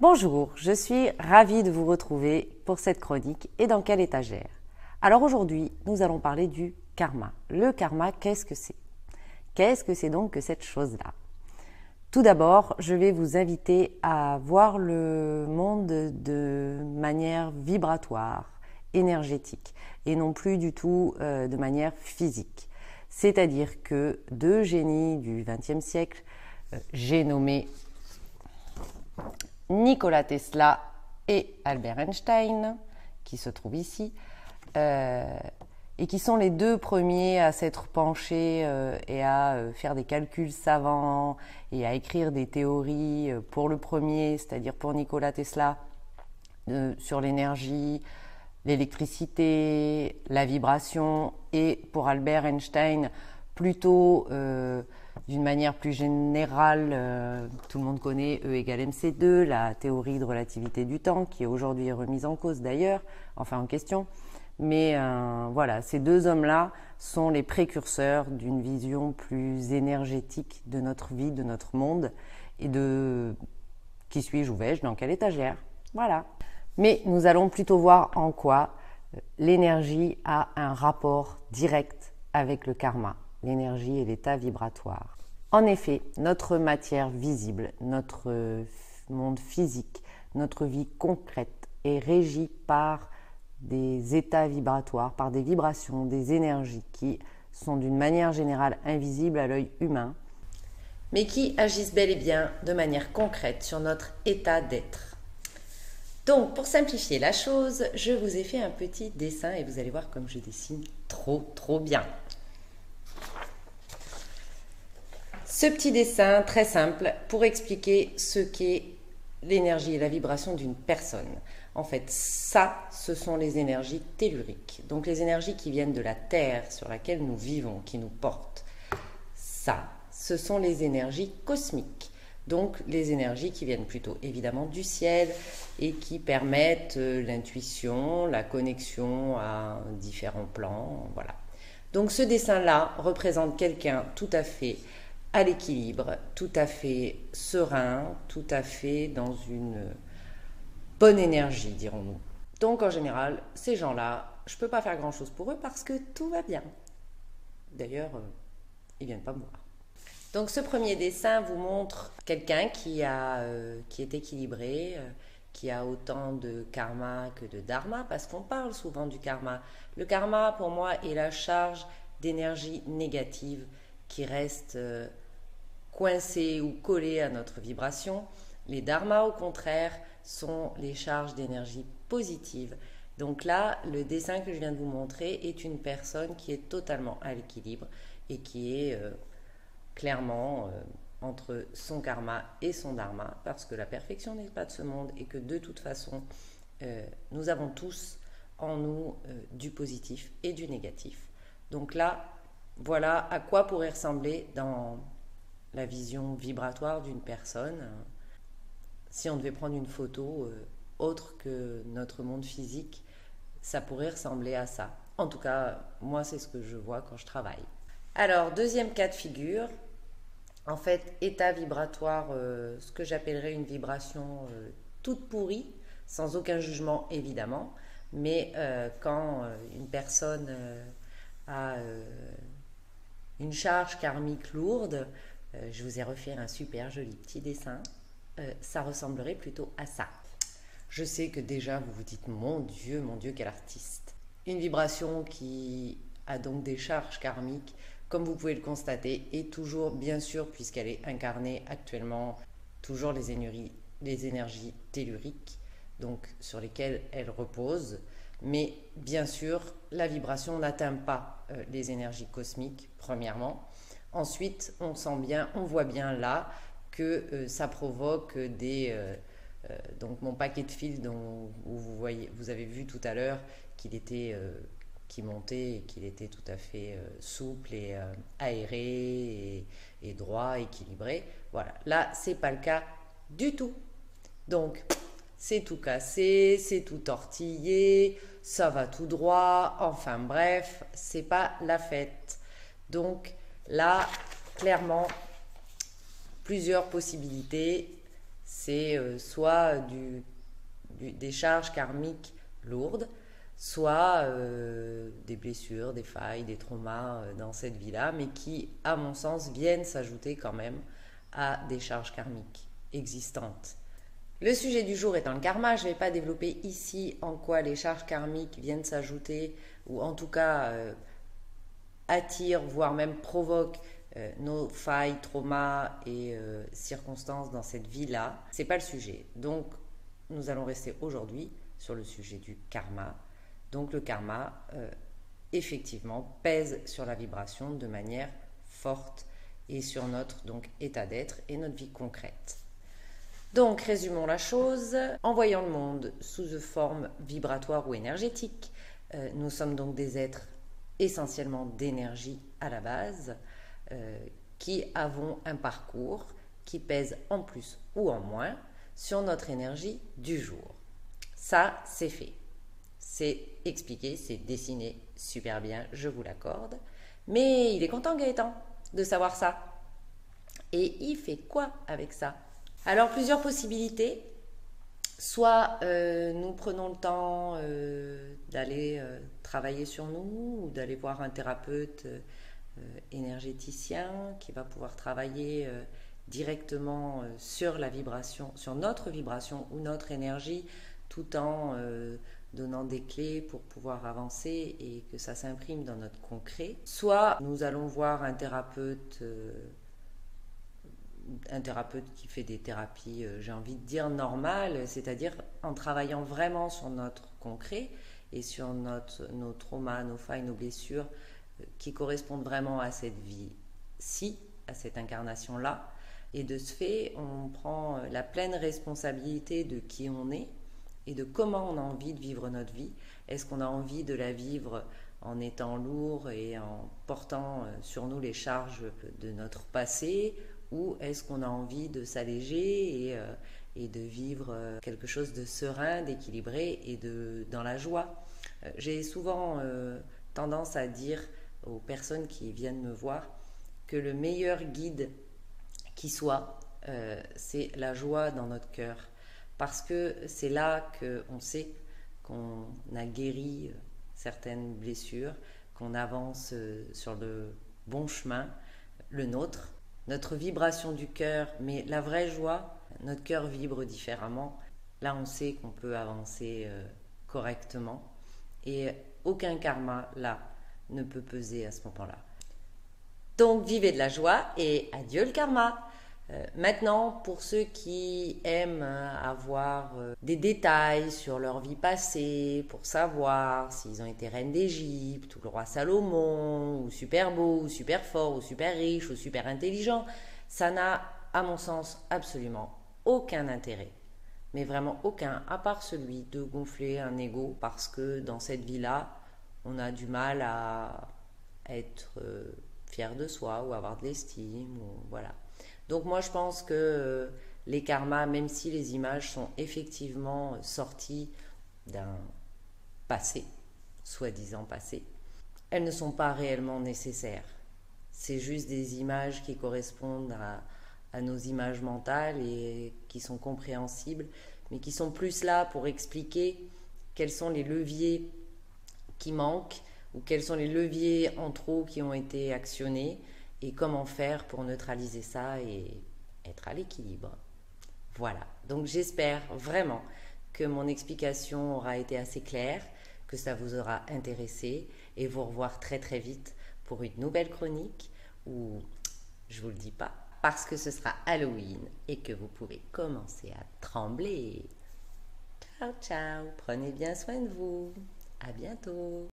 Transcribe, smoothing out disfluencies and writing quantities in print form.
Bonjour, je suis ravie de vous retrouver pour cette chronique et dans quelle étagère. Alors aujourd'hui, nous allons parler du karma. Le karma, qu'est-ce que c'est? Qu'est-ce que c'est donc que cette chose-là? Tout d'abord, je vais vous inviter à voir le monde de manière vibratoire, énergétique, et non plus du tout de manière physique. C'est-à-dire que deux génies du XXe siècle, j'ai nommé Nikola Tesla et Albert Einstein, qui se trouvent ici, et qui sont les deux premiers à s'être penchés et à faire des calculs savants et à écrire des théories pour le premier, c'est-à-dire pour Nikola Tesla, sur l'énergie, l'électricité, la vibration, et pour Albert Einstein, plutôt d'une manière plus générale, tout le monde connaît E égale mc2, la théorie de relativité du temps, qui est aujourd'hui remise en cause d'ailleurs, enfin en question. Mais voilà, ces deux hommes-là sont les précurseurs d'une vision plus énergétique de notre vie, de notre monde, et de qui suis-je, où vais-je, dans quelle étagère. Voilà. Mais nous allons plutôt voir en quoi l'énergie a un rapport direct avec le karma, l'énergie et l'état vibratoire. En effet, notre matière visible, notre monde physique, notre vie concrète est régie par des états vibratoires, par des vibrations, des énergies qui sont d'une manière générale invisibles à l'œil humain, mais qui agissent bel et bien de manière concrète sur notre état d'être. Donc, pour simplifier la chose, je vous ai fait un petit dessin et vous allez voir comme je dessine trop bien. Ce petit dessin très simple pour expliquer ce qu'est l'énergie et la vibration d'une personne. En fait, ça, ce sont les énergies telluriques, donc les énergies qui viennent de la Terre sur laquelle nous vivons, qui nous portent. Ça, ce sont les énergies cosmiques, donc les énergies qui viennent plutôt évidemment du ciel et qui permettent l'intuition, la connexion à différents plans, voilà. Donc ce dessin-là représente quelqu'un tout à fait à l'équilibre, tout à fait serein, tout à fait dans une bonne énergie, dirons-nous. Donc en général, ces gens-là, je ne peux pas faire grand-chose pour eux parce que tout va bien. D'ailleurs, ils ne viennent pas me voir. Donc ce premier dessin vous montre quelqu'un qui est équilibré, qui a autant de karma que de dharma, parce qu'on parle souvent du karma. Le karma, pour moi, est la charge d'énergie négative qui reste coincée ou collée à notre vibration. Les dharmas, au contraire, sont les charges d'énergie positive. Donc là, le dessin que je viens de vous montrer est une personne qui est totalement à l'équilibre et qui est clairement entre son karma et son dharma, parce que la perfection n'est pas de ce monde et que de toute façon, nous avons tous en nous du positif et du négatif. Donc là, voilà à quoi pourrait ressembler dans la vision vibratoire d'une personne si on devait prendre une photo autre que notre monde physique, ça pourrait ressembler à ça. En tout cas, moi, c'est ce que je vois quand je travaille. Alors, deuxième cas de figure, en fait, état vibratoire, ce que j'appellerais une vibration toute pourrie, sans aucun jugement évidemment, mais quand une personne a une charge karmique lourde, je vous ai refait un super joli petit dessin, ça ressemblerait plutôt à ça. Je sais que déjà vous vous dites mon Dieu, quel artiste. Une vibration qui a donc des charges karmiques, comme vous pouvez le constater, et toujours, bien sûr, puisqu'elle est incarnée actuellement, toujours les énergies telluriques, donc sur lesquelles elle repose. Mais bien sûr, la vibration n'atteint pas les énergies cosmiques, premièrement. Ensuite, on sent bien, on voit bien là que ça provoque donc mon paquet de fils où vous avez vu tout à l'heure qu'il était qui montait et qu'il était tout à fait souple et aéré et droit, équilibré. Voilà, là c'est pas le cas du tout. Donc c'est tout cassé, c'est tout tortillé, ça va tout droit, enfin bref, c'est pas la fête. Donc là, clairement, plusieurs possibilités. c'est soit des charges karmiques lourdes, soit des blessures, des failles, des traumas dans cette vie-là, mais qui, à mon sens, viennent s'ajouter quand même à des charges karmiques existantes. Le sujet du jour étant le karma, je ne vais pas développer ici en quoi les charges karmiques viennent s'ajouter, ou en tout cas attirent, voire même provoquent nos failles, traumas et circonstances dans cette vie-là. C'est pas le sujet. Donc, nous allons rester aujourd'hui sur le sujet du karma. Donc, le karma, effectivement, pèse sur la vibration de manière forte et sur notre donc état d'être et notre vie concrète. Donc, résumons la chose. En voyant le monde sous une forme vibratoire ou énergétique, nous sommes donc des êtres essentiellement d'énergie à la base, qui avons un parcours qui pèse en plus ou en moins sur notre énergie du jour. Ça, c'est fait. C'est expliqué, c'est dessiné super bien, je vous l'accorde. Mais il est content, Gaëtan, de savoir ça. Et il fait quoi avec ça? Alors, plusieurs possibilités. Soit nous prenons le temps d'aller travailler sur nous ou d'aller voir un thérapeute énergéticien qui va pouvoir travailler directement sur la vibration, sur notre vibration ou notre énergie, tout en donnant des clés pour pouvoir avancer et que ça s'imprime dans notre concret. Soit nous allons voir un thérapeute qui fait des thérapies, j'ai envie de dire normales, c'est-à-dire en travaillant vraiment sur notre concret et sur nos traumas, nos failles, nos blessures qui correspondent vraiment à cette vie-ci, à cette incarnation-là. Et de ce fait, on prend la pleine responsabilité de qui on est et de comment on a envie de vivre notre vie. Est-ce qu'on a envie de la vivre en étant lourd et en portant sur nous les charges de notre passé, ou est-ce qu'on a envie de s'alléger et de vivre quelque chose de serein, d'équilibré et dans la joie? J'ai souvent tendance à dire aux personnes qui viennent me voir que le meilleur guide qui soit, c'est la joie dans notre cœur. Parce que c'est là qu'on sait qu'on a guéri certaines blessures, qu'on avance sur le bon chemin, le nôtre. Notre vibration du cœur, mais la vraie joie, notre cœur vibre différemment. Là, on sait qu'on peut avancer correctement et aucun karma, là, ne peut peser à ce moment-là. Donc, vivez de la joie et adieu le karma. Maintenant, pour ceux qui aiment avoir des détails sur leur vie passée, pour savoir s'ils ont été reines d'Égypte, ou le roi Salomon, ou super beau, ou super fort, ou super riche, ou super intelligent, ça n'a, à mon sens, absolument aucun intérêt. Mais vraiment aucun, à part celui de gonfler un ego, parce que dans cette vie-là, on a du mal à être fier de soi, ou avoir de l'estime, ou voilà. Donc moi je pense que les karmas, même si les images sont effectivement sorties d'un passé, soi-disant passé, elles ne sont pas réellement nécessaires. C'est juste des images qui correspondent à nos images mentales et qui sont compréhensibles, mais qui sont plus là pour expliquer quels sont les leviers qui manquent ou quels sont les leviers en trop qui ont été actionnés et comment faire pour neutraliser ça et être à l'équilibre. Voilà, donc j'espère vraiment que mon explication aura été assez claire, que ça vous aura intéressé et vous revoir très très vite pour une nouvelle chronique où je vous le dis pas parce que ce sera Halloween et que vous pouvez commencer à trembler. Ciao ciao, prenez bien soin de vous, à bientôt.